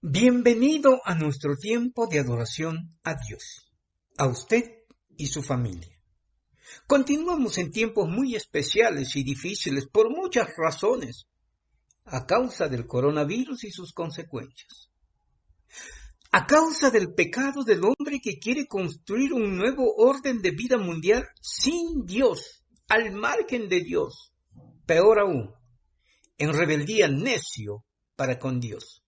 Bienvenido a nuestro tiempo de adoración a Dios, a usted y su familia. Continuamos en tiempos muy especiales y difíciles por muchas razones, a causa del coronavirus y sus consecuencias. A causa del pecado del hombre que quiere construir un nuevo orden de vida mundial sin Dios, al margen de Dios. Peor aún, en rebeldía necio para con Dios.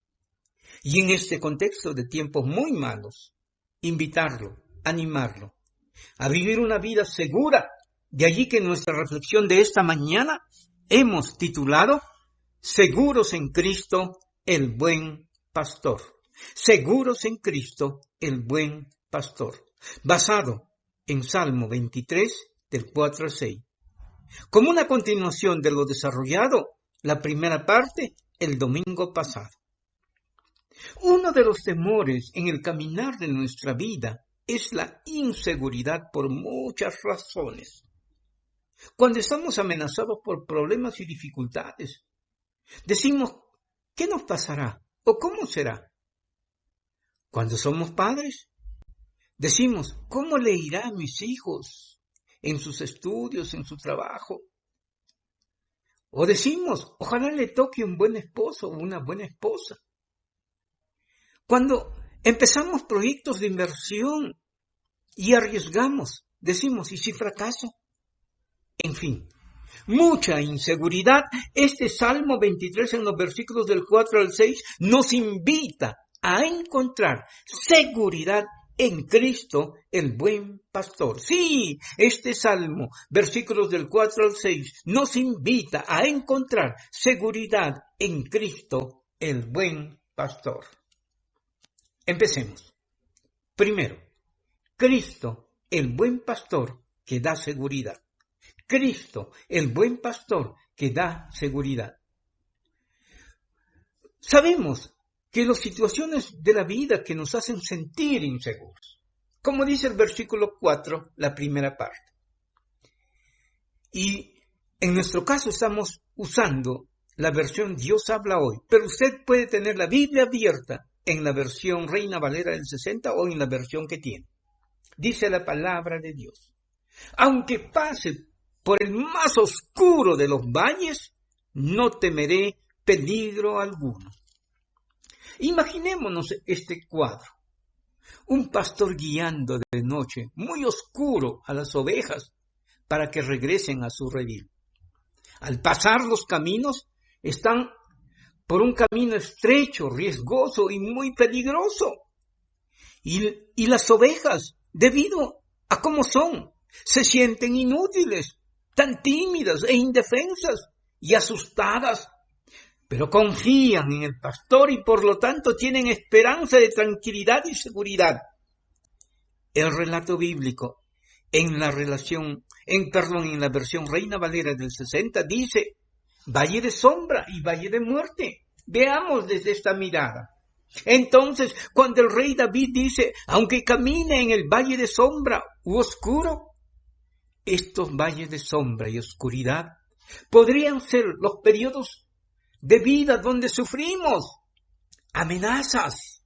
Y en este contexto de tiempos muy malos, invitarlo, animarlo a vivir una vida segura. De allí que nuestra reflexión de esta mañana hemos titulado Seguros en Cristo, el buen pastor. Seguros en Cristo, el buen pastor. Basado en Salmo 23, del 4 al 6. Como una continuación de lo desarrollado, la primera parte, el domingo pasado. Uno de los temores en el caminar de nuestra vida es la inseguridad por muchas razones. Cuando estamos amenazados por problemas y dificultades, decimos, ¿qué nos pasará? ¿O cómo será? Cuando somos padres, decimos, ¿cómo le irá a mis hijos en sus estudios, en su trabajo? O decimos, ojalá le toque un buen esposo o una buena esposa. Cuando empezamos proyectos de inversión y arriesgamos, decimos, ¿y si fracaso? En fin, mucha inseguridad. Este Salmo 23 en los versículos del 4 al 6 nos invita a encontrar seguridad en Cristo, el buen pastor. Sí, este Salmo, versículos del 4 al 6, nos invita a encontrar seguridad en Cristo, el buen pastor. Empecemos. Primero, Cristo, el buen pastor que da seguridad. Cristo, el buen pastor que da seguridad. Sabemos que las situaciones de la vida que nos hacen sentir inseguros, como dice el versículo 4, la primera parte. Y en nuestro caso estamos usando la versión Dios habla hoy, pero usted puede tener la Biblia abierta en la versión Reina Valera del 60 o en la versión que tiene. Dice la palabra de Dios. Aunque pase por el más oscuro de los valles, no temeré peligro alguno. Imaginémonos este cuadro. Un pastor guiando de noche, muy oscuro, a las ovejas para que regresen a su redil. Al pasar los caminos, están por un camino estrecho, riesgoso y muy peligroso. Y las ovejas, debido a cómo son, se sienten inútiles, tan tímidas e indefensas y asustadas, pero confían en el pastor y por lo tanto tienen esperanza de tranquilidad y seguridad. El relato bíblico en la versión Reina Valera del 60 dice, valle de sombra y valle de muerte. Veamos desde esta mirada. Entonces, cuando el rey David dice, aunque camine en el valle de sombra u oscuro, estos valles de sombra y oscuridad podrían ser los periodos de vida donde sufrimos amenazas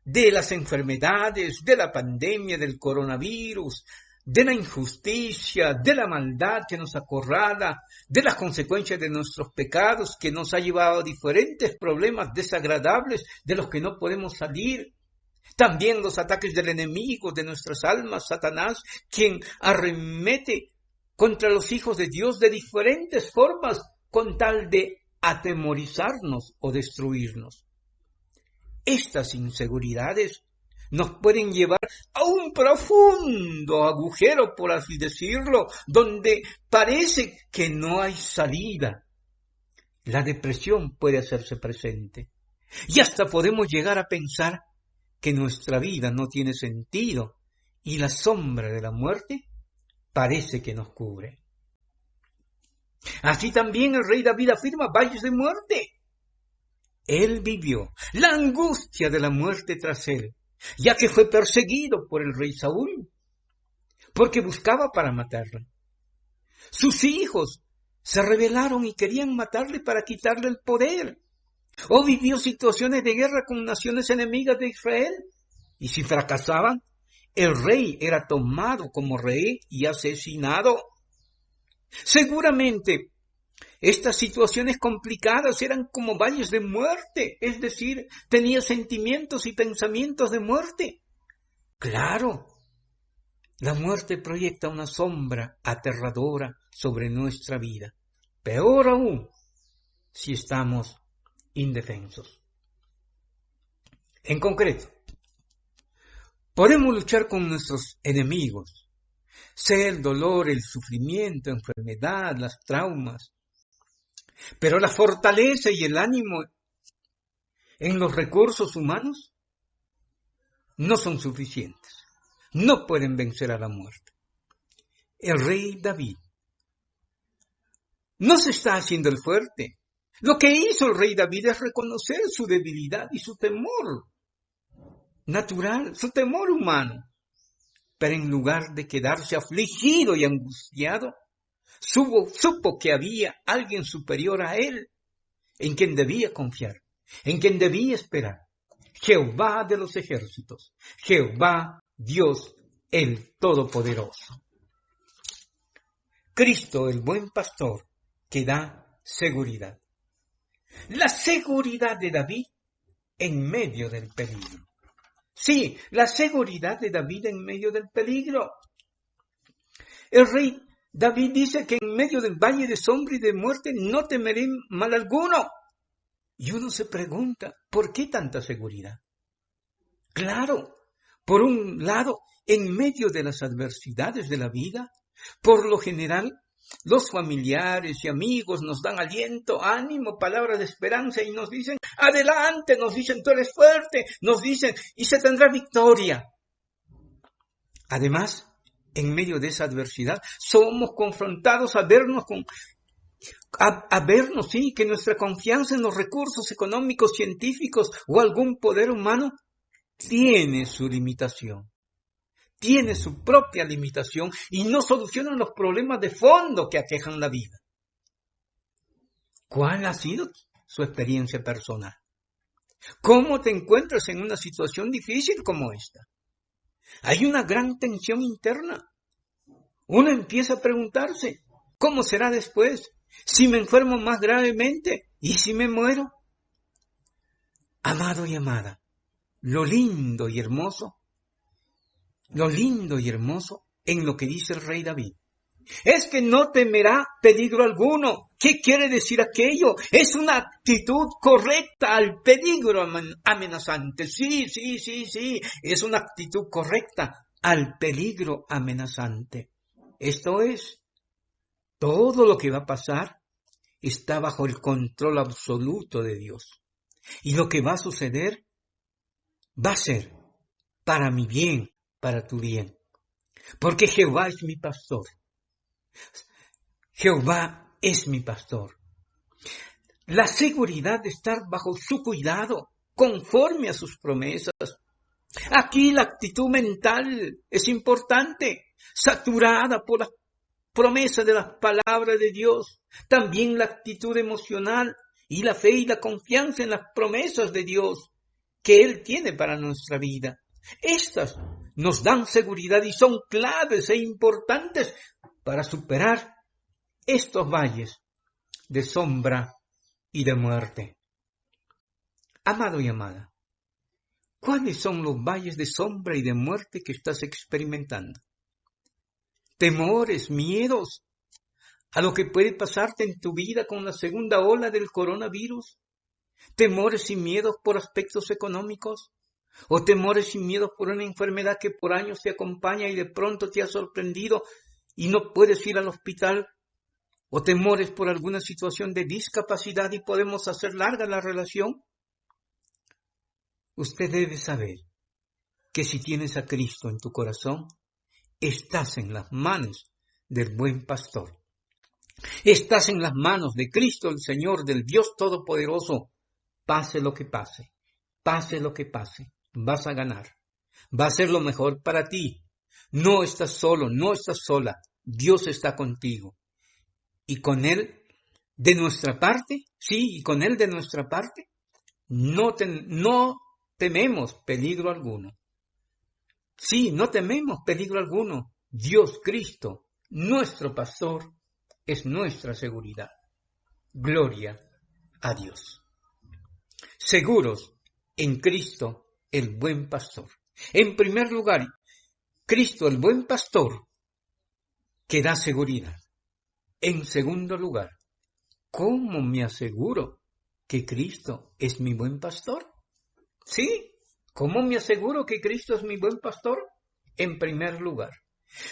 de las enfermedades, de la pandemia, del coronavirus, de la injusticia, de la maldad que nos acorrala, de las consecuencias de nuestros pecados que nos ha llevado a diferentes problemas desagradables de los que no podemos salir. También los ataques del enemigo de nuestras almas, Satanás, quien arremete contra los hijos de Dios de diferentes formas con tal de atemorizarnos o destruirnos. Estas inseguridades nos pueden llevar a un profundo agujero, por así decirlo, donde parece que no hay salida. La depresión puede hacerse presente. Y hasta podemos llegar a pensar que nuestra vida no tiene sentido y la sombra de la muerte parece que nos cubre. Así también el rey David afirma valles de muerte. Él vivió la angustia de la muerte tras él, ya que fue perseguido por el rey Saúl, porque buscaba para matarlo. Sus hijos se rebelaron y querían matarle para quitarle el poder. ¿O vivió situaciones de guerra con naciones enemigas de Israel? Y si fracasaban, el rey era tomado como rey y asesinado. Seguramente estas situaciones complicadas eran como valles de muerte, es decir, tenía sentimientos y pensamientos de muerte. Claro, la muerte proyecta una sombra aterradora sobre nuestra vida. Peor aún, si estamos indefensos. En concreto, podemos luchar con nuestros enemigos, sea el dolor, el sufrimiento, enfermedad, las traumas, pero la fortaleza y el ánimo en los recursos humanos no son suficientes, no pueden vencer a la muerte. El rey David no se está haciendo el fuerte. Lo que hizo el rey David es reconocer su debilidad y su temor natural, su temor humano. Pero en lugar de quedarse afligido y angustiado, supo que había alguien superior a él, en quien debía confiar, en quien debía esperar. Jehová de los ejércitos, Jehová Dios el Todopoderoso. Cristo, el buen pastor, que da seguridad. La seguridad de David en medio del peligro. Sí, la seguridad de David en medio del peligro. El rey David dice que en medio del valle de sombra y de muerte no temeré mal alguno. Y uno se pregunta, ¿por qué tanta seguridad? Claro, por un lado, en medio de las adversidades de la vida, por lo general, los familiares y amigos nos dan aliento, ánimo, palabras de esperanza y nos dicen, adelante, nos dicen, tú eres fuerte, nos dicen, y se tendrá victoria. Además, en medio de esa adversidad, somos confrontados a vernos sí, que nuestra confianza en los recursos económicos, científicos o algún poder humano tiene su limitación. Tiene su propia limitación y no solucionan los problemas de fondo que aquejan la vida. ¿Cuál ha sido su experiencia personal? ¿Cómo te encuentras en una situación difícil como esta? Hay una gran tensión interna. Uno empieza a preguntarse, ¿cómo será después? ¿Si me enfermo más gravemente? ¿Y si me muero? Amado y amada, lo lindo y hermoso en lo que dice el rey David es que no temerá peligro alguno. ¿Qué quiere decir aquello? Es una actitud correcta al peligro amenazante. Sí, es una actitud correcta al peligro amenazante. Esto es, todo lo que va a pasar está bajo el control absoluto de Dios. Y lo que va a suceder va a ser para mi bien, para tu bien. Porque Jehová es mi pastor. Jehová es mi pastor. La seguridad de estar bajo su cuidado, conforme a sus promesas. Aquí la actitud mental es importante, saturada por la promesa de las palabras de Dios. También la actitud emocional y la fe y la confianza en las promesas de Dios que Él tiene para nuestra vida. Estas nos dan seguridad y son claves e importantes para superar estos valles de sombra y de muerte. Amado y amada, ¿cuáles son los valles de sombra y de muerte que estás experimentando? Temores, miedos a lo que puede pasarte en tu vida con la segunda ola del coronavirus. Temores y miedos por aspectos económicos. O temores y miedos por una enfermedad que por años te acompaña y de pronto te ha sorprendido y no puedes ir al hospital. O temores por alguna situación de discapacidad y podemos hacer larga la relación. Usted debe saber que si tienes a Cristo en tu corazón, estás en las manos del buen pastor. Estás en las manos de Cristo, el Señor, del Dios Todopoderoso. Pase lo que pase, vas a ganar. Va a ser lo mejor para ti. No estás solo, no estás sola. Dios está contigo. Y con Él de nuestra parte, no tememos peligro alguno. Sí, no tememos peligro alguno. Dios, Cristo, nuestro pastor, es nuestra seguridad. Gloria a Dios. Seguros en Cristo, el buen pastor. En primer lugar, Cristo, el buen pastor, que da seguridad. En segundo lugar, ¿cómo me aseguro que Cristo es mi buen pastor? Sí, ¿cómo me aseguro que Cristo es mi buen pastor? En primer lugar,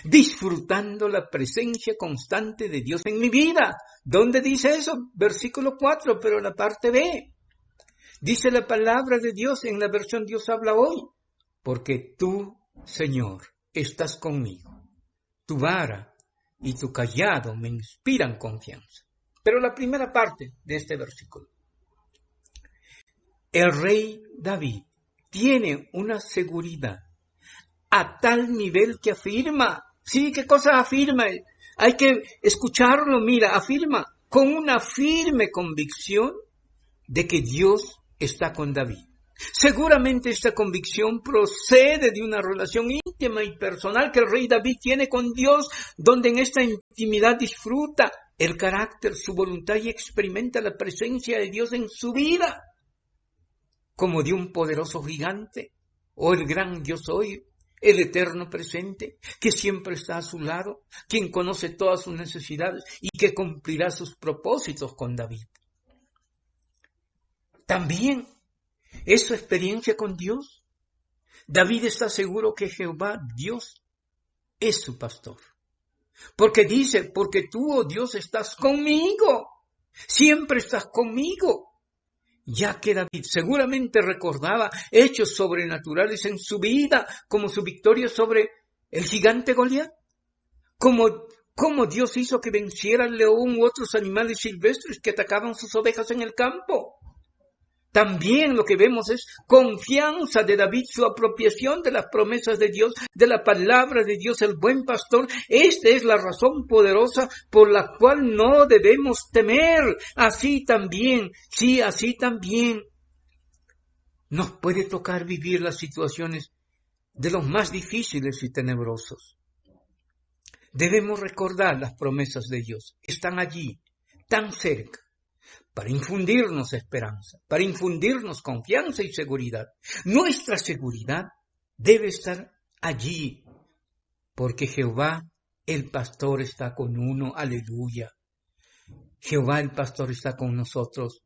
disfrutando la presencia constante de Dios en mi vida. ¿Dónde dice eso? Versículo 4, pero la parte B. Dice la palabra de Dios en la versión Dios habla hoy. Porque tú, Señor, estás conmigo. Tu vara y tu cayado me inspiran confianza. Pero la primera parte de este versículo. El rey David tiene una seguridad a tal nivel que afirma. Sí, ¿qué cosa afirma? Hay que escucharlo, mira, afirma con una firme convicción de que Dios está con David. Seguramente esta convicción procede de una relación íntima y personal que el rey David tiene con Dios, donde en esta intimidad disfruta el carácter, su voluntad y experimenta la presencia de Dios en su vida, como de un poderoso gigante, o el gran yo soy, el eterno presente, que siempre está a su lado, quien conoce todas sus necesidades y que cumplirá sus propósitos con David. También es su experiencia con Dios. David está seguro que Jehová, Dios, es su pastor. Porque dice, porque tú, oh Dios, estás conmigo. Siempre estás conmigo. Ya que David seguramente recordaba hechos sobrenaturales en su vida, como su victoria sobre el gigante Goliat, como Dios hizo que venciera al león u otros animales silvestres que atacaban sus ovejas en el campo. También lo que vemos es confianza de David, su apropiación de las promesas de Dios, de la palabra de Dios, el buen pastor. Esta es la razón poderosa por la cual no debemos temer. Así también nos puede tocar vivir las situaciones de los más difíciles y tenebrosos. Debemos recordar las promesas de Dios. Están allí, tan cerca, para infundirnos esperanza, para infundirnos confianza y seguridad. Nuestra seguridad debe estar allí, porque Jehová el pastor está con uno, aleluya. Jehová el pastor está con nosotros.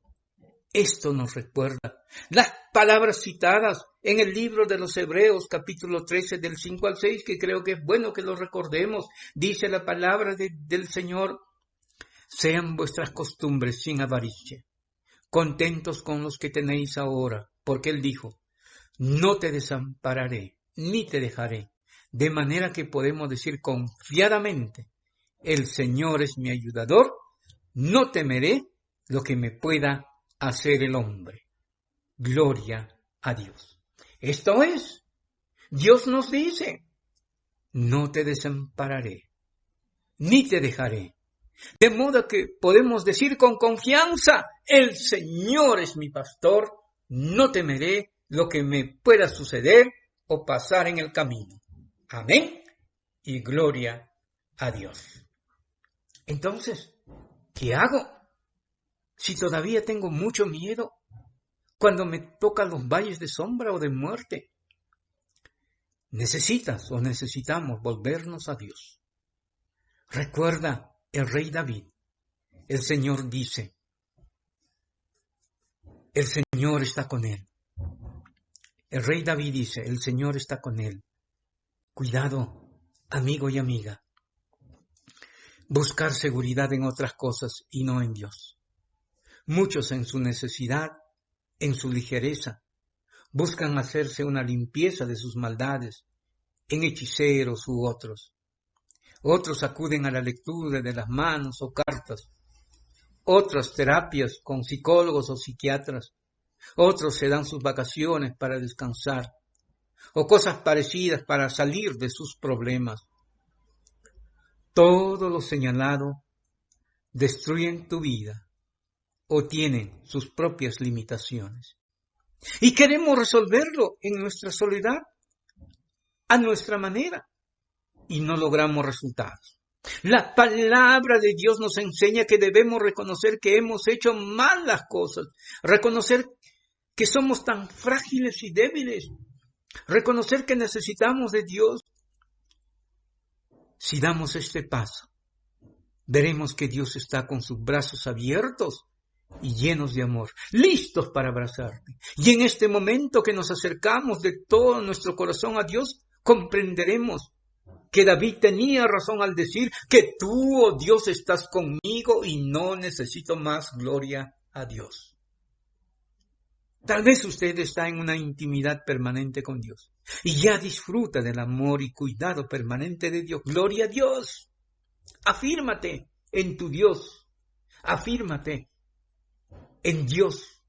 Esto nos recuerda las palabras citadas en el libro de los Hebreos, capítulo 13, del 5 al 6, que creo que es bueno que lo recordemos. Dice la palabra del Señor: sean vuestras costumbres sin avaricia, contentos con los que tenéis ahora, porque Él dijo, no te desampararé, ni te dejaré, de manera que podemos decir confiadamente, el Señor es mi ayudador, no temeré lo que me pueda hacer el hombre. Gloria a Dios. Esto es, Dios nos dice, no te desampararé, ni te dejaré. De modo que podemos decir con confianza, el Señor es mi pastor, no temeré lo que me pueda suceder o pasar en el camino. Amén y gloria a Dios. Entonces, ¿qué hago? Si todavía tengo mucho miedo, cuando me tocan los valles de sombra o de muerte, necesitamos volvernos a Dios. Recuerda el rey David, el Señor dice, el Señor está con él. El rey David dice, el Señor está con él. Cuidado, amigo y amiga. Buscar seguridad en otras cosas y no en Dios. Muchos en su necesidad, en su ligereza, buscan hacerse una limpieza de sus maldades, en hechiceros u otros. Otros acuden a la lectura de las manos o cartas. Otras terapias con psicólogos o psiquiatras. Otros se dan sus vacaciones para descansar. O cosas parecidas para salir de sus problemas. Todo lo señalado destruyen tu vida o tienen sus propias limitaciones. Y queremos resolverlo en nuestra soledad, a nuestra manera, y no logramos resultados. La palabra de Dios nos enseña que debemos reconocer que hemos hecho mal las cosas, reconocer que somos tan frágiles y débiles, reconocer que necesitamos de Dios. Si damos este paso, veremos que Dios está con sus brazos abiertos y llenos de amor, listos para abrazarte. Y en este momento que nos acercamos de todo nuestro corazón a Dios, comprenderemos que David tenía razón al decir que tú, oh Dios, estás conmigo y no necesito más gloria a Dios. Tal vez usted está en una intimidad permanente con Dios y ya disfruta del amor y cuidado permanente de Dios. Gloria a Dios. Afírmate en tu Dios. Afírmate en Dios,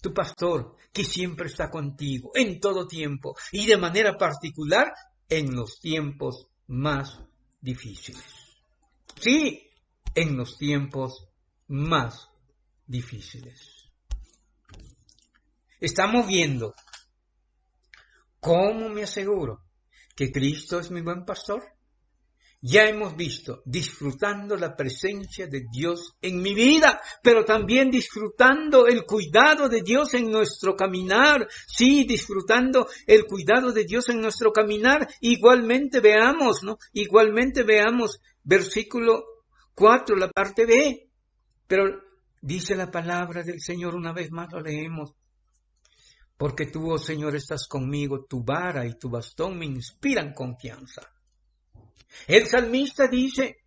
tu pastor, que siempre está contigo en todo tiempo y de manera particular en los tiempos más difíciles. Sí, en los tiempos más difíciles. Estamos viendo cómo me aseguro que Cristo es mi buen pastor. Ya hemos visto disfrutando la presencia de Dios en mi vida, pero también disfrutando el cuidado de Dios en nuestro caminar. Sí, disfrutando el cuidado de Dios en nuestro caminar. Igualmente veamos versículo 4, la parte B. Pero dice la palabra del Señor, una vez más lo leemos. Porque tú, oh Señor, estás conmigo, tu vara y tu bastón me inspiran confianza. El salmista dice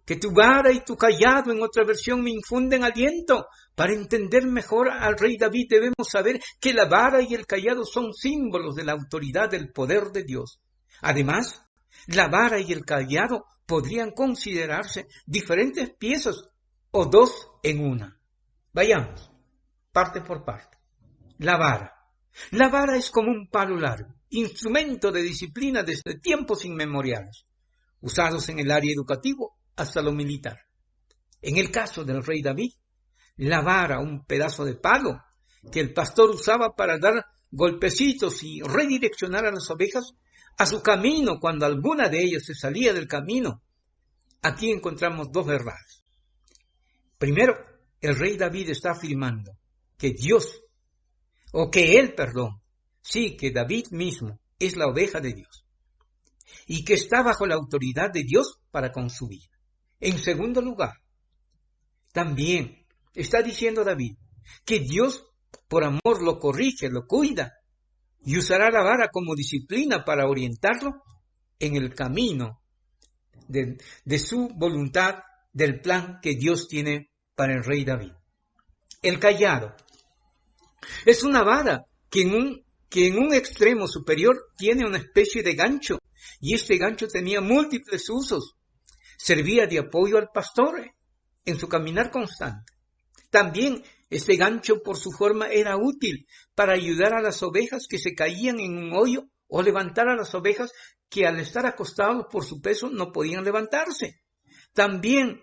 que tu vara y tu cayado, en otra versión, me infunden aliento. Para entender mejor al rey David debemos saber que la vara y el cayado son símbolos de la autoridad del poder de Dios. Además, la vara y el cayado podrían considerarse diferentes piezas o dos en una. Vayamos, parte por parte. La vara. La vara es como un palo largo, instrumento de disciplina desde tiempos inmemoriales, usados en el área educativo hasta lo militar. En el caso del rey David, la vara, un pedazo de palo que el pastor usaba para dar golpecitos y redireccionar a las ovejas a su camino cuando alguna de ellas se salía del camino. Aquí encontramos dos verdades. Primero, el rey David está afirmando que que David mismo es la oveja de Dios y que está bajo la autoridad de Dios para con su vida. En segundo lugar, también está diciendo David que Dios por amor lo corrige, lo cuida y usará la vara como disciplina para orientarlo en el camino de su voluntad, del plan que Dios tiene para el rey David. El cayado es una vara que en un extremo superior tiene una especie de gancho, y este gancho tenía múltiples usos. Servía de apoyo al pastor en su caminar constante. También este gancho por su forma era útil para ayudar a las ovejas que se caían en un hoyo o levantar a las ovejas que al estar acostados por su peso no podían levantarse. También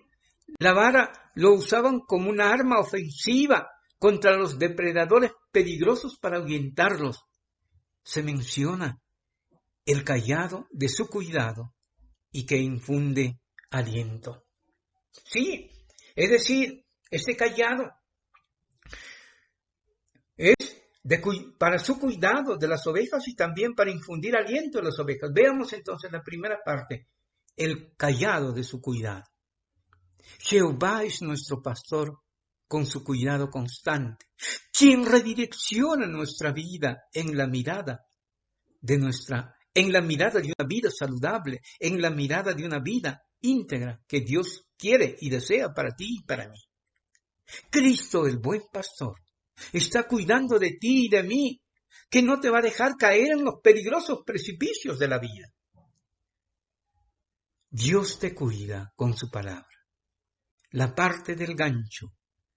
la vara lo usaban como una arma ofensiva contra los depredadores peligrosos para ahuyentarlos. Se menciona el cayado de su cuidado y que infunde aliento. Sí, es decir, este cayado es para su cuidado de las ovejas y también para infundir aliento a las ovejas. Veamos entonces la primera parte, el cayado de su cuidado. Jehová es nuestro pastor con su cuidado constante, quien redirecciona nuestra vida en la mirada de una vida saludable, en la mirada de una vida íntegra que Dios quiere y desea para ti y para mí. Cristo, el buen pastor, está cuidando de ti y de mí, que no te va a dejar caer en los peligrosos precipicios de la vida. Dios te cuida con su palabra. La parte del gancho,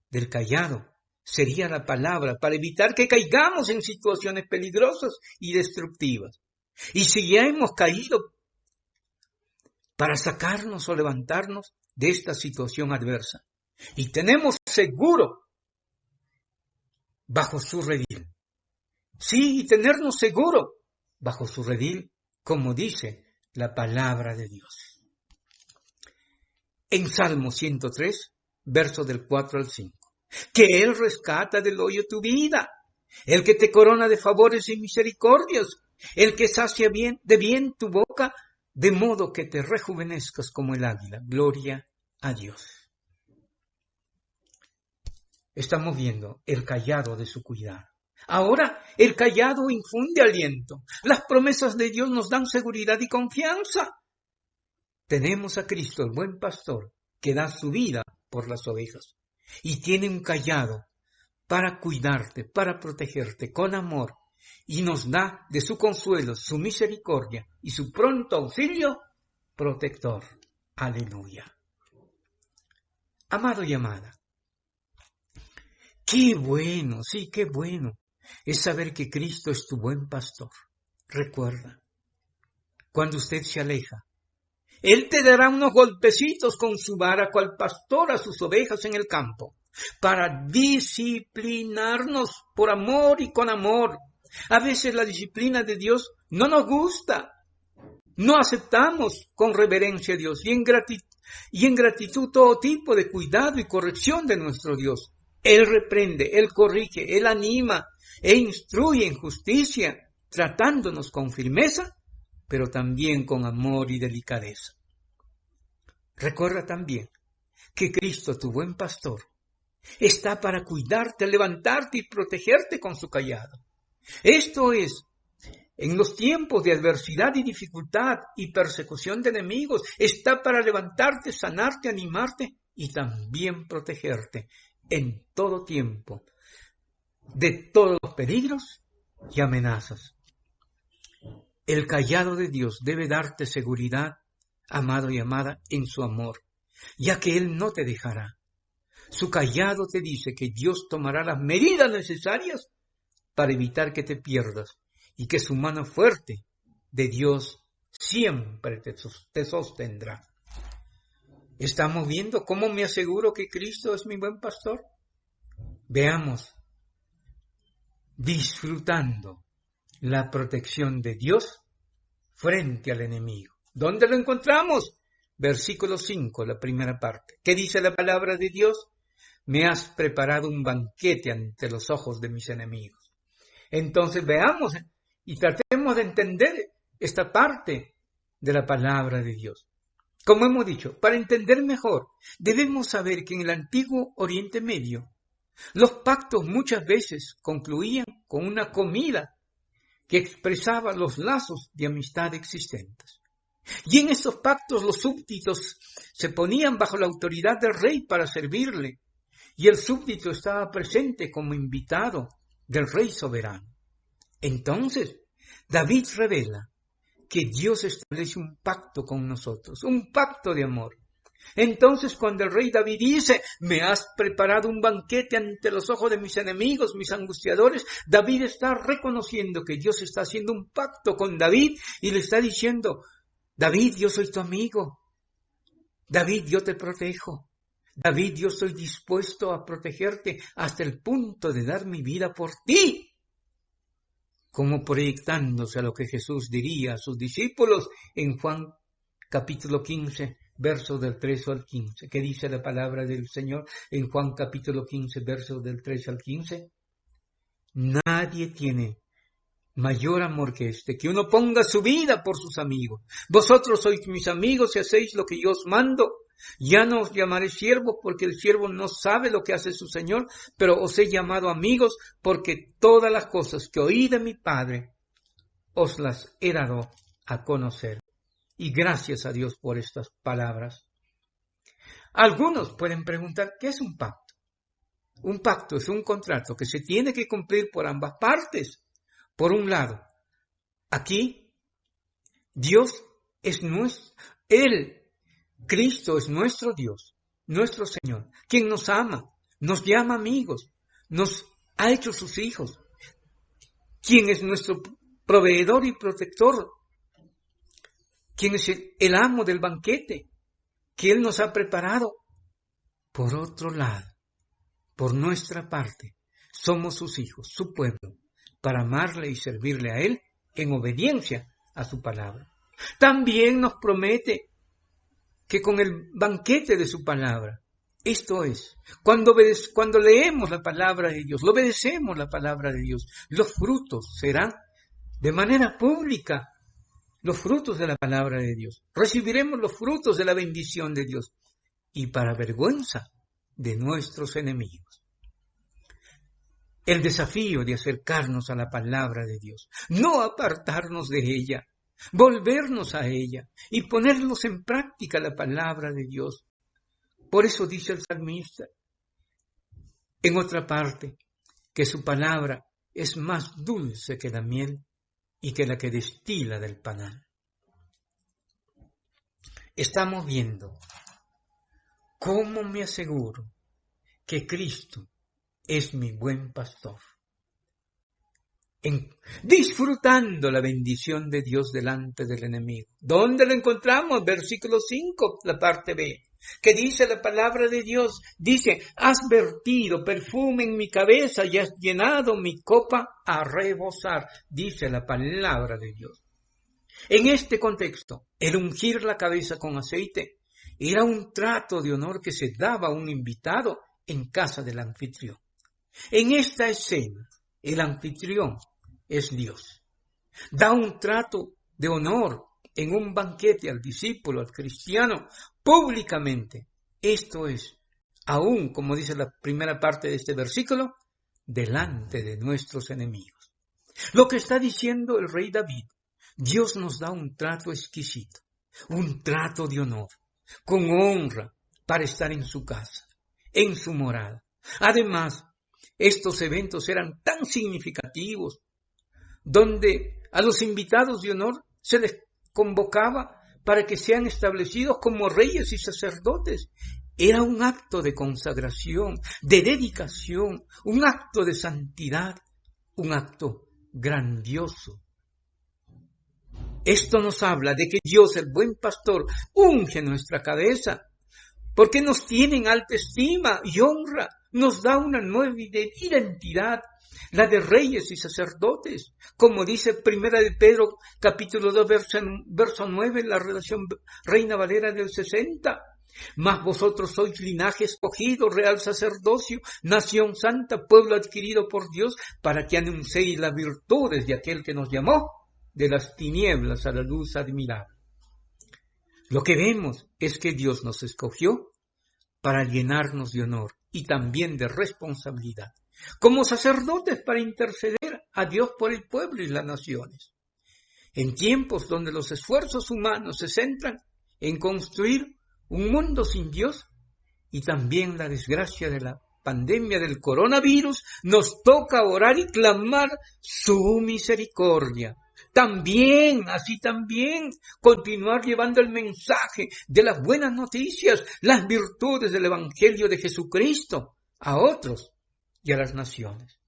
del cayado, sería la palabra para evitar que caigamos en situaciones peligrosas y destructivas. Y si ya hemos caído, para sacarnos o levantarnos de esta situación adversa. Y tenemos seguro bajo su redil Sí, y tenernos seguro bajo su redil, como dice la palabra de Dios. En Salmo 103, versos del 4 al 5. Que Él rescata del hoyo tu vida, el que te corona de favores y misericordias, el que sacia de bien tu boca, de modo que te rejuvenezcas como el águila. Gloria a Dios. Estamos viendo el cayado de su cuidado. Ahora el cayado infunde aliento. Las promesas de Dios nos dan seguridad y confianza. Tenemos a Cristo, el buen pastor, que da su vida por las ovejas. Y tiene un cayado para cuidarte, para protegerte con amor. Y nos da de su consuelo, su misericordia y su pronto auxilio protector. Aleluya. Amado y amada, qué bueno, sí, qué bueno es saber que Cristo es tu buen pastor. Recuerda, cuando usted se aleja, Él te dará unos golpecitos con su vara, cual pastor a sus ovejas en el campo, para disciplinarnos por amor y con amor. A veces la disciplina de Dios no nos gusta, no aceptamos con reverencia a Dios y en gratitud todo tipo de cuidado y corrección de nuestro Dios. Él reprende, Él corrige, Él anima e instruye en justicia, tratándonos con firmeza, pero también con amor y delicadeza. Recuerda también que Cristo, tu buen pastor, está para cuidarte, levantarte y protegerte con su cayado. Esto es, en los tiempos de adversidad y dificultad y persecución de enemigos, está para levantarte, sanarte, animarte y también protegerte en todo tiempo de todos los peligros y amenazas. El cayado de Dios debe darte seguridad, amado y amada, en su amor, ya que Él no te dejará. Su cayado te dice que Dios tomará las medidas necesarias para evitar que te pierdas y que su mano fuerte de Dios siempre te sostendrá. ¿Estamos viendo cómo me aseguro que Cristo es mi buen pastor? Veamos, disfrutando la protección de Dios frente al enemigo. ¿Dónde lo encontramos? Versículo 5, la primera parte. ¿Qué dice la palabra de Dios? Me has preparado un banquete ante los ojos de mis enemigos. Entonces veamos y tratemos de entender esta parte de la palabra de Dios. Como hemos dicho, para entender mejor, debemos saber que en el antiguo Oriente Medio, los pactos muchas veces concluían con una comida que expresaba los lazos de amistad existentes. Y en estos pactos los súbditos se ponían bajo la autoridad del rey para servirle, y el súbdito estaba presente como invitado del rey soberano. Entonces, David revela que Dios establece un pacto con nosotros, un pacto de amor. Entonces, cuando el rey David dice, me has preparado un banquete ante los ojos de mis enemigos, mis angustiadores, David está reconociendo que Dios está haciendo un pacto con David y le está diciendo, David, yo soy tu amigo. David, yo te protejo. David, yo estoy dispuesto a protegerte hasta el punto de dar mi vida por ti. Como proyectándose a lo que Jesús diría a sus discípulos en Juan capítulo 15, versos del 13 al 15. ¿Qué dice la palabra del Señor en Juan capítulo 15, versos del 13 al 15? Nadie tiene mayor amor que este, que uno ponga su vida por sus amigos. Vosotros sois mis amigos y hacéis lo que yo os mando. Ya no os llamaré siervos porque el siervo no sabe lo que hace su Señor, pero os he llamado amigos porque todas las cosas que oí de mi Padre os las he dado a conocer. Y gracias a Dios por estas palabras. Algunos pueden preguntar, ¿qué es un pacto? Un pacto es un contrato que se tiene que cumplir por ambas partes. Por un lado, aquí Dios es Cristo es nuestro Dios, nuestro Señor, quien nos ama, nos llama amigos, nos ha hecho sus hijos, quien es nuestro proveedor y protector, quien es el amo del banquete que Él nos ha preparado. Por otro lado, por nuestra parte, somos sus hijos, su pueblo, para amarle y servirle a Él en obediencia a su palabra. También nos promete que con el banquete de su palabra, esto es, cuando leemos la palabra de Dios, obedecemos la palabra de Dios, los frutos serán de manera pública, los frutos de la palabra de Dios. Recibiremos los frutos de la bendición de Dios y para vergüenza de nuestros enemigos. El desafío de acercarnos a la palabra de Dios, no apartarnos de ella, volvernos a ella y ponernos en práctica la palabra de Dios. Por eso dice el salmista, en otra parte, que su palabra es más dulce que la miel y que la que destila del panal. Estamos viendo cómo me aseguro que Cristo es mi buen pastor. Disfrutando la bendición de Dios delante del enemigo. ¿Dónde lo encontramos? Versículo 5, la parte B, que dice la palabra de Dios, dice, has vertido perfume en mi cabeza y has llenado mi copa a rebosar, dice la palabra de Dios. En este contexto, el ungir la cabeza con aceite era un trato de honor que se daba a un invitado en casa del anfitrión. En esta escena, el anfitrión es Dios. Da un trato de honor en un banquete al discípulo, al cristiano, públicamente. Esto es, aún, como dice la primera parte de este versículo, delante de nuestros enemigos. Lo que está diciendo el rey David, Dios nos da un trato exquisito, un trato de honor, con honra, para estar en su casa, en su morada. Además, estos eventos eran tan significativos, donde a los invitados de honor se les convocaba para que sean establecidos como reyes y sacerdotes. Era un acto de consagración, de dedicación, un acto de santidad, un acto grandioso. Esto nos habla de que Dios, el buen pastor, unge nuestra cabeza, porque nos tiene en alta estima y honra, nos da una nueva identidad, la de reyes y sacerdotes, como dice Primera de Pedro, capítulo 2, verso 9, en la redacción Reina Valera del 60. Mas vosotros sois linaje escogido, real sacerdocio, nación santa, pueblo adquirido por Dios, para que anunciéis las virtudes de aquel que nos llamó de las tinieblas a la luz admirable. Lo que vemos es que Dios nos escogió para llenarnos de honor y también de responsabilidad, como sacerdotes para interceder a Dios por el pueblo y las naciones. En tiempos donde los esfuerzos humanos se centran en construir un mundo sin Dios y también la desgracia de la pandemia del coronavirus, nos toca orar y clamar su misericordia. Así también, continuar llevando el mensaje de las buenas noticias, las virtudes del Evangelio de Jesucristo a otros y a las naciones.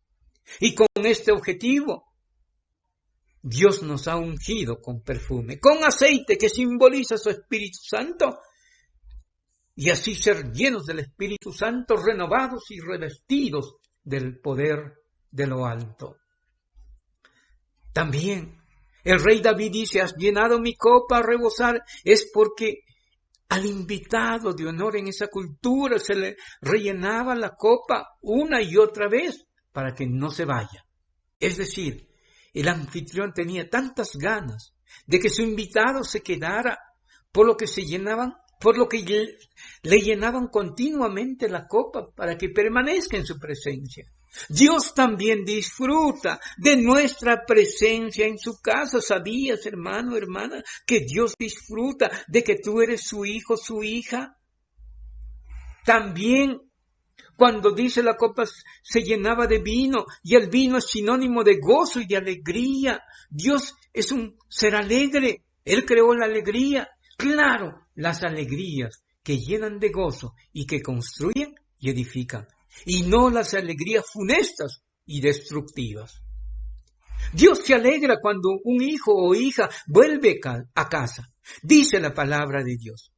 Y con este objetivo, Dios nos ha ungido con perfume, con aceite que simboliza su Espíritu Santo, y así ser llenos del Espíritu Santo, renovados y revestidos del poder de lo alto. También el rey David dice, has llenado mi copa a rebosar, es porque al invitado de honor en esa cultura se le rellenaba la copa una y otra vez para que no se vaya. Es decir, el anfitrión tenía tantas ganas de que su invitado se quedara, por lo que le llenaban continuamente la copa para que permanezca en su presencia. Dios también disfruta de nuestra presencia en su casa. ¿Sabías, hermano, hermana, que Dios disfruta de que tú eres su hijo, su hija? También, cuando dice la copa se llenaba de vino, y el vino es sinónimo de gozo y de alegría. Dios es un ser alegre. Él creó la alegría. Claro, las alegrías que llenan de gozo y que construyen y edifican, y no las alegrías funestas y destructivas. Dios se alegra cuando un hijo o hija vuelve a casa. Dice la palabra de Dios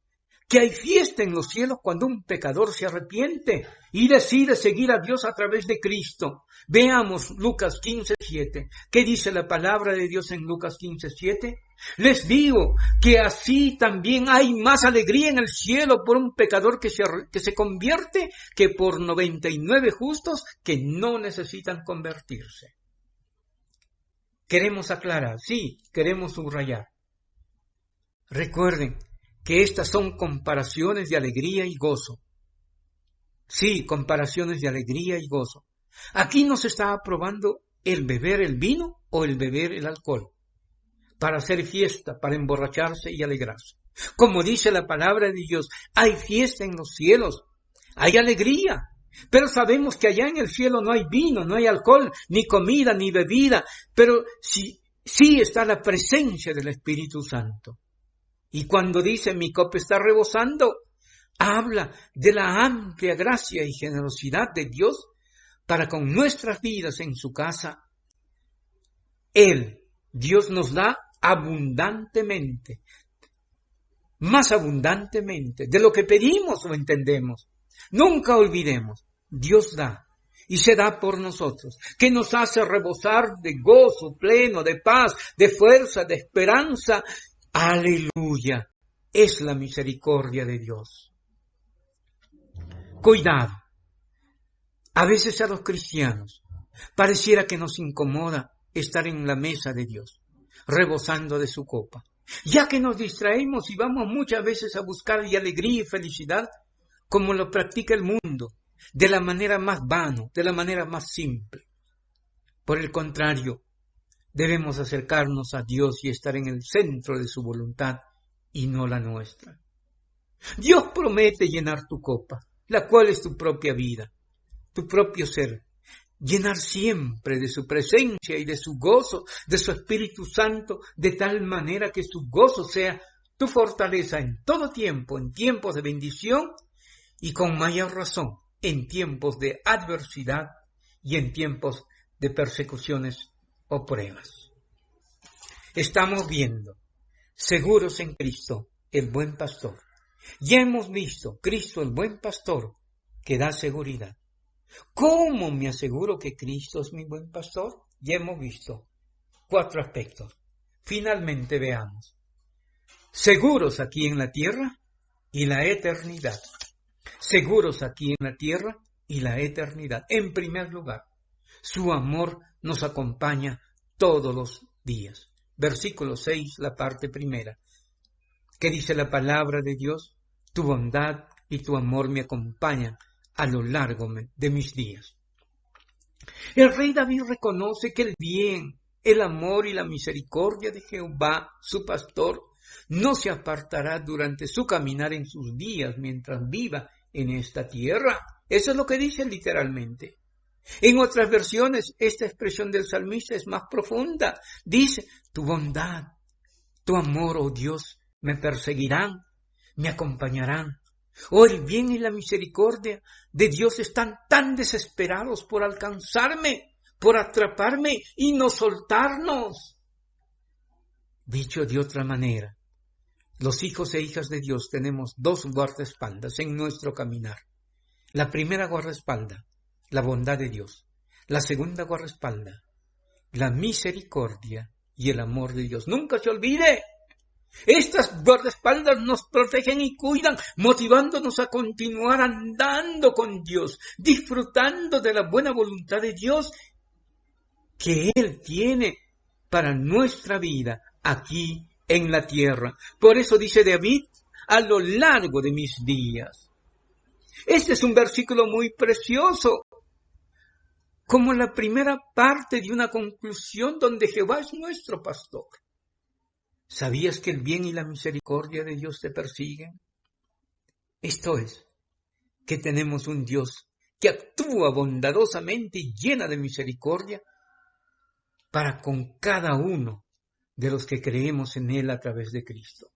que hay fiesta en los cielos cuando un pecador se arrepiente y decide seguir a Dios a través de Cristo. Veamos Lucas 15:7. ¿Qué dice la palabra de Dios en Lucas 15:7? Les digo que así también hay más alegría en el cielo por un pecador que se convierte que por 99 justos que no necesitan convertirse. Queremos aclarar, sí, queremos subrayar. Recuerden que estas son comparaciones de alegría y gozo. Sí, comparaciones de alegría y gozo. Aquí no se está aprobando el beber el vino o el beber el alcohol para hacer fiesta, para emborracharse y alegrarse. Como dice la palabra de Dios, hay fiesta en los cielos, hay alegría, pero sabemos que allá en el cielo no hay vino, no hay alcohol, ni comida, ni bebida, pero sí está la presencia del Espíritu Santo. Y cuando dice mi copa está rebosando, habla de la amplia gracia y generosidad de Dios para con nuestras vidas en su casa. Dios nos da abundantemente, más abundantemente de lo que pedimos o entendemos. Nunca olvidemos, Dios da y se da por nosotros, que nos hace rebosar de gozo pleno, de paz, de fuerza, de esperanza. Aleluya, es la misericordia de Dios. Cuidado, a veces a los cristianos pareciera que nos incomoda estar en la mesa de Dios, rebosando de su copa, ya que nos distraemos y vamos muchas veces a buscar alegría y felicidad como lo practica el mundo, de la manera más vana, de la manera más simple. Por el contrario, debemos acercarnos a Dios y estar en el centro de su voluntad y no la nuestra. Dios promete llenar tu copa, la cual es tu propia vida, tu propio ser. Llenar siempre de su presencia y de su gozo, de su Espíritu Santo, de tal manera que su gozo sea tu fortaleza en todo tiempo, en tiempos de bendición y con mayor razón en tiempos de adversidad y en tiempos de persecuciones o pruebas. Estamos viendo, seguros en Cristo, el buen pastor. Ya hemos visto Cristo, el buen pastor, que da seguridad. ¿Cómo me aseguro que Cristo es mi buen pastor? Ya hemos visto 4 aspectos. Finalmente veamos. Seguros aquí en la tierra y la eternidad. Seguros aquí en la tierra y la eternidad. En primer lugar, su amor nos acompaña todos los días. Versículo 6, la parte primera. ¿Qué dice la palabra de Dios? Tu bondad y tu amor me acompañan a lo largo de mis días. El rey David reconoce que el bien, el amor y la misericordia de Jehová, su pastor, no se apartará durante su caminar en sus días mientras viva en esta tierra. Eso es lo que dice literalmente. En otras versiones, esta expresión del salmista es más profunda. Dice, tu bondad, tu amor, oh Dios, me perseguirán, me acompañarán. Oh, el bien y la misericordia de Dios están tan desesperados por alcanzarme, por atraparme y no soltarnos. Dicho de otra manera, los hijos e hijas de Dios tenemos 2 guardaespaldas en nuestro caminar. La primera guardaespalda, la bondad de Dios. La segunda guardaespalda, la misericordia y el amor de Dios. Nunca se olvide, estas guardaespaldas nos protegen y cuidan, motivándonos a continuar andando con Dios, disfrutando de la buena voluntad de Dios que Él tiene para nuestra vida aquí en la tierra. Por eso dice David, a lo largo de mis días. Este es un versículo muy precioso, como la primera parte de una conclusión donde Jehová es nuestro pastor. ¿Sabías que el bien y la misericordia de Dios te persiguen? Esto es, que tenemos un Dios que actúa bondadosamente y llena de misericordia para con cada uno de los que creemos en Él a través de Cristo.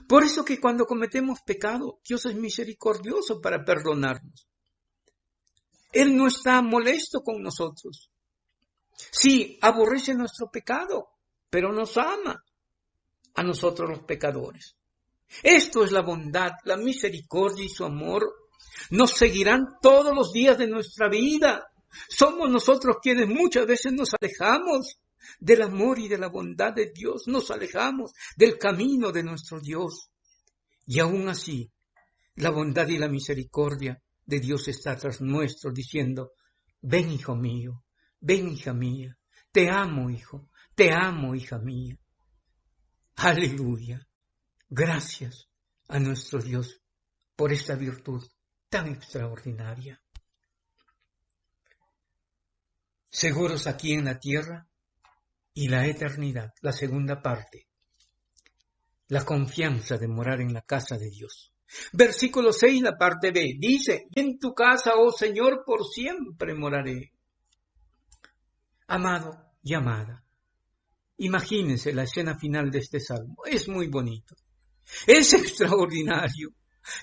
Por eso que cuando cometemos pecado, Dios es misericordioso para perdonarnos. Él no está molesto con nosotros. Sí, aborrece nuestro pecado, pero nos ama a nosotros los pecadores. Esto es la bondad, la misericordia y su amor. Nos seguirán todos los días de nuestra vida. Somos nosotros quienes muchas veces nos alejamos del amor y de la bondad de Dios. Nos alejamos del camino de nuestro Dios. Y aún así, la bondad y la misericordia de Dios está tras nuestro, diciendo: ven, hijo mío, ven, hija mía, te amo, hijo, te amo, hija mía. Aleluya. Gracias a nuestro Dios por esta virtud tan extraordinaria. Seguros aquí en la tierra y la eternidad, la segunda parte. La confianza de morar en la casa de Dios. Versículo 6, la parte B, dice: en tu casa, oh Señor, por siempre moraré. Amado y amada, imagínense la escena final de este salmo. Es muy bonito. Es extraordinario.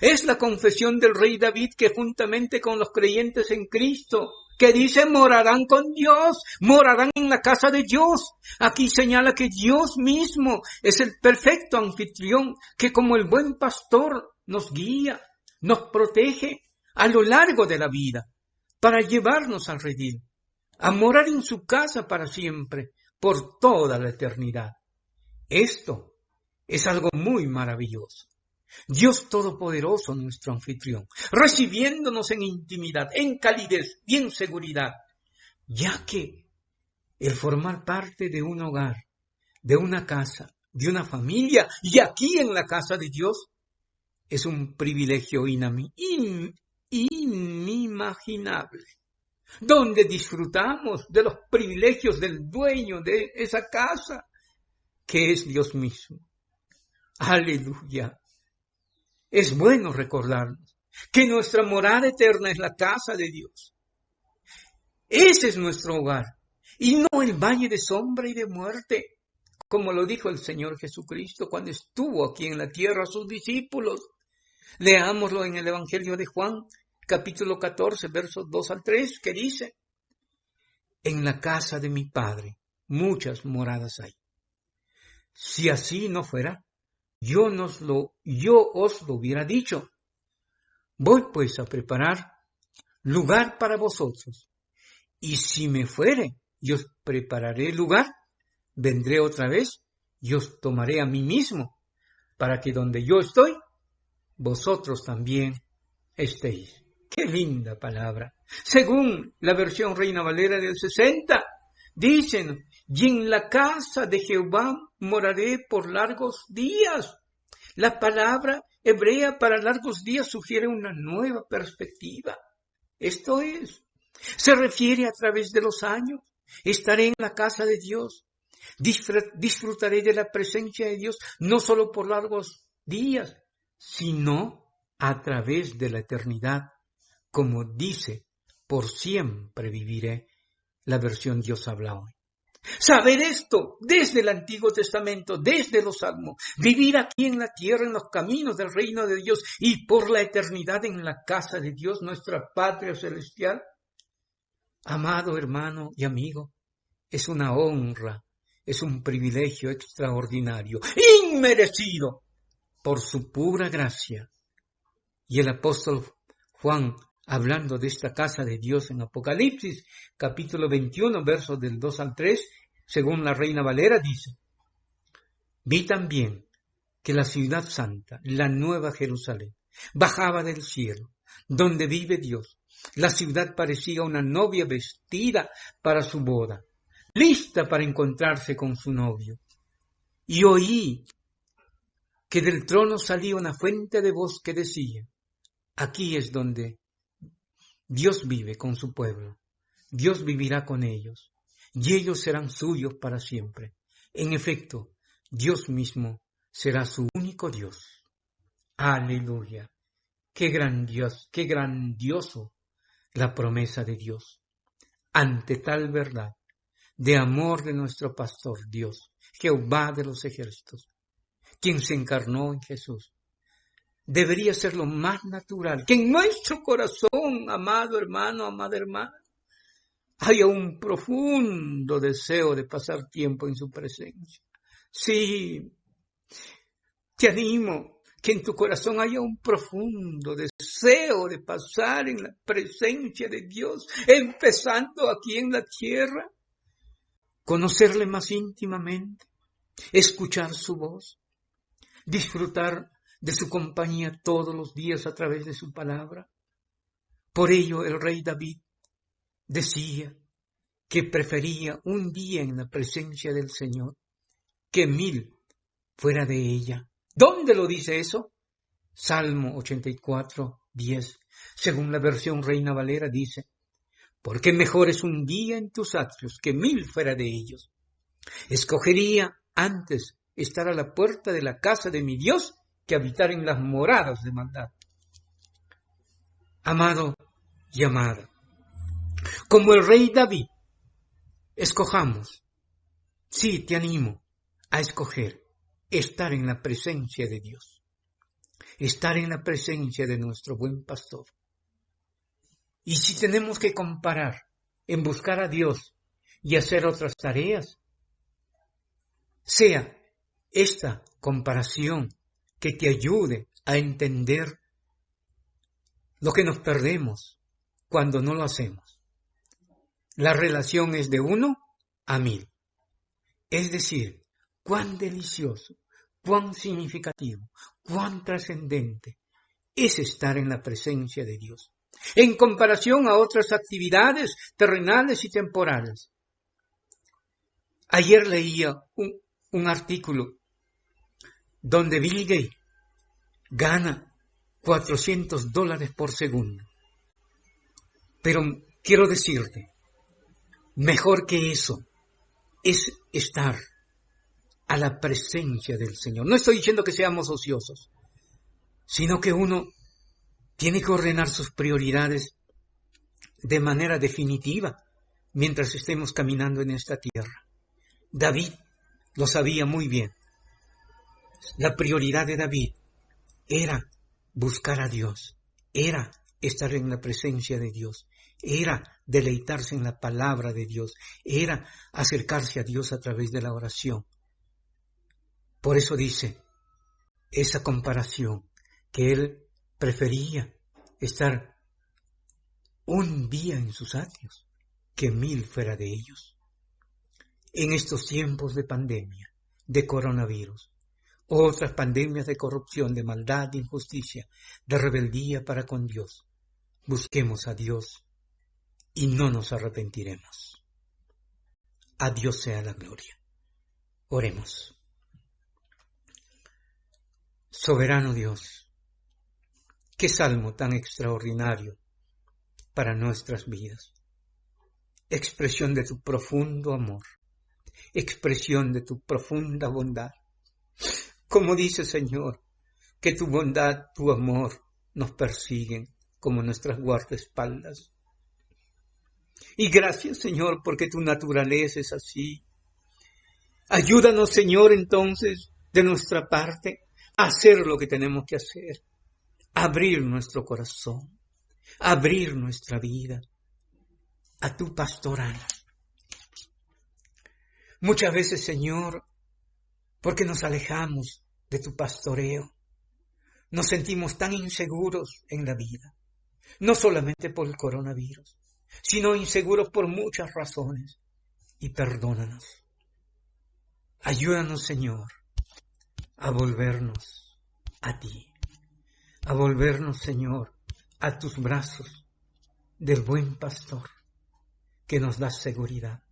Es la confesión del rey David, que juntamente con los creyentes en Cristo, que dice: morarán con Dios, morarán en la casa de Dios. Aquí señala que Dios mismo es el perfecto anfitrión, que como el buen pastor nos guía, nos protege a lo largo de la vida, para llevarnos al redil, a morar en su casa para siempre, por toda la eternidad. Esto es algo muy maravilloso. Dios Todopoderoso, nuestro anfitrión, recibiéndonos en intimidad, en calidez y en seguridad, ya que el formar parte de un hogar, de una casa, de una familia, y aquí en la casa de Dios, es un privilegio inimaginable, donde disfrutamos de los privilegios del dueño de esa casa, que es Dios mismo. Aleluya. Es bueno recordarnos que nuestra morada eterna es la casa de Dios. Ese es nuestro hogar, y no el valle de sombra y de muerte, como lo dijo el Señor Jesucristo cuando estuvo aquí en la tierra a sus discípulos. Leámoslo en el Evangelio de Juan, capítulo 14, versos 2 al 3, que dice: en la casa de mi Padre muchas moradas hay. Si así no fuera, yo os lo hubiera dicho. Voy pues a preparar lugar para vosotros. Y si me fuere, y os prepararé lugar, vendré otra vez y os tomaré a mí mismo, para que donde yo estoy, vosotros también estéis. ¡Qué linda palabra! Según la versión Reina Valera del 60, dicen: y en la casa de Jehová moraré por largos días. La palabra hebrea para largos días sugiere una nueva perspectiva. Esto es, se refiere a través de los años. Estaré en la casa de Dios. Disfrutaré de la presencia de Dios no solo por largos días, sino a través de la eternidad. Como dice: por siempre viviré. La versión Dios habla hoy. Saber esto desde el Antiguo Testamento, desde los Salmos, vivir aquí en la tierra, en los caminos del reino de Dios y por la eternidad en la casa de Dios, nuestra patria celestial. Amado hermano y amigo, es una honra, es un privilegio extraordinario, inmerecido por su pura gracia. Y el apóstol Juan, hablando de esta casa de Dios en Apocalipsis, capítulo 21, versos del 2 al 3, según la Reina Valera, dice: vi también que la ciudad santa, la nueva Jerusalén, bajaba del cielo, donde vive Dios. La ciudad parecía una novia vestida para su boda, lista para encontrarse con su novio. Y oí que del trono salía una fuente de voz que decía: aquí es donde Dios vive con su pueblo. Dios vivirá con ellos, y ellos serán suyos para siempre. En efecto, Dios mismo será su único Dios. Aleluya. Qué grandioso la promesa de Dios. Ante tal verdad, de amor de nuestro pastor Dios, Jehová de los ejércitos, quien se encarnó en Jesús, debería ser lo más natural que en nuestro corazón, amado hermano, amada hermana, haya un profundo deseo de pasar tiempo en su presencia. Sí, te animo, que en tu corazón haya un profundo deseo de pasar en la presencia de Dios, empezando aquí en la tierra, conocerle más íntimamente, escuchar su voz, disfrutar de su compañía todos los días a través de su palabra. Por ello el rey David decía que prefería un día en la presencia del Señor que 1000 fuera de ella. ¿Dónde lo dice eso? Salmo 84, 10. Según la versión Reina Valera dice, porque mejor es un día en tus atrios que 1000 fuera de ellos. Escogería antes estar a la puerta de la casa de mi Dios que habitar en las moradas de maldad. Amado y amada, como el rey David, escojamos. Sí, te animo a escoger estar en la presencia de Dios, estar en la presencia de nuestro buen pastor. Y si tenemos que comparar en buscar a Dios y hacer otras tareas, sea esta comparación que te ayude a entender lo que nos perdemos cuando no lo hacemos. La relación es de 1 a 1000. Es decir, cuán delicioso, cuán significativo, cuán trascendente es estar en la presencia de Dios, en comparación a otras actividades terrenales y temporales. Ayer leía un artículo donde Bill Gates gana $400 por segundo. Pero quiero decirte, mejor que eso es estar a la presencia del Señor. No estoy diciendo que seamos ociosos, sino que uno tiene que ordenar sus prioridades de manera definitiva mientras estemos caminando en esta tierra. David lo sabía muy bien. La prioridad de David era buscar a Dios, era estar en la presencia de Dios, era deleitarse en la palabra de Dios, era acercarse a Dios a través de la oración. Por eso dice esa comparación, que él prefería estar un día en sus atrios que 1000 fuera de ellos. En estos tiempos de pandemia, de coronavirus, otras pandemias de corrupción, de maldad, de injusticia, de rebeldía para con Dios, busquemos a Dios y no nos arrepentiremos. A Dios sea la gloria. Oremos. Soberano Dios, qué salmo tan extraordinario para nuestras vidas. Expresión de tu profundo amor, expresión de tu profunda bondad. Como dice Señor, que tu bondad, tu amor nos persiguen como nuestras guardaespaldas. Y gracias, Señor, porque tu naturaleza es así. Ayúdanos, Señor, entonces, de nuestra parte, a hacer lo que tenemos que hacer. Abrir nuestro corazón, abrir nuestra vida a tu pastoral. Muchas veces, Señor, porque nos alejamos de tu pastoreo, nos sentimos tan inseguros en la vida, no solamente por el coronavirus, sino inseguros por muchas razones. Y perdónanos. Ayúdanos, Señor, a volvernos a ti, a volvernos, Señor, a tus brazos del buen pastor, que nos da seguridad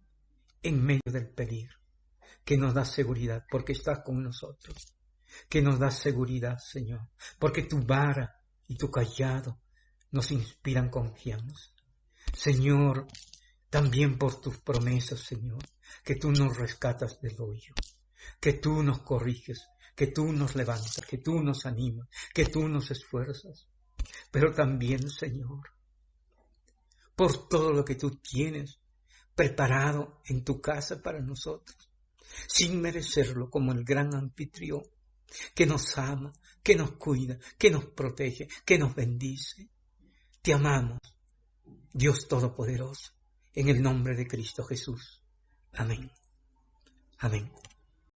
en medio del peligro, que nos da seguridad porque estás con nosotros, que nos da seguridad, Señor, porque tu vara y tu cayado nos inspiran confianza. Señor, también por tus promesas, Señor, que tú nos rescatas del hoyo, que tú nos corriges, que tú nos levantas, que tú nos animas, que tú nos esfuerzas. Pero también, Señor, por todo lo que tú tienes preparado en tu casa para nosotros, sin merecerlo, como el gran anfitrión, que nos ama, que nos cuida, que nos protege, que nos bendice. Te amamos, Dios Todopoderoso, en el nombre de Cristo Jesús. Amén. Amén.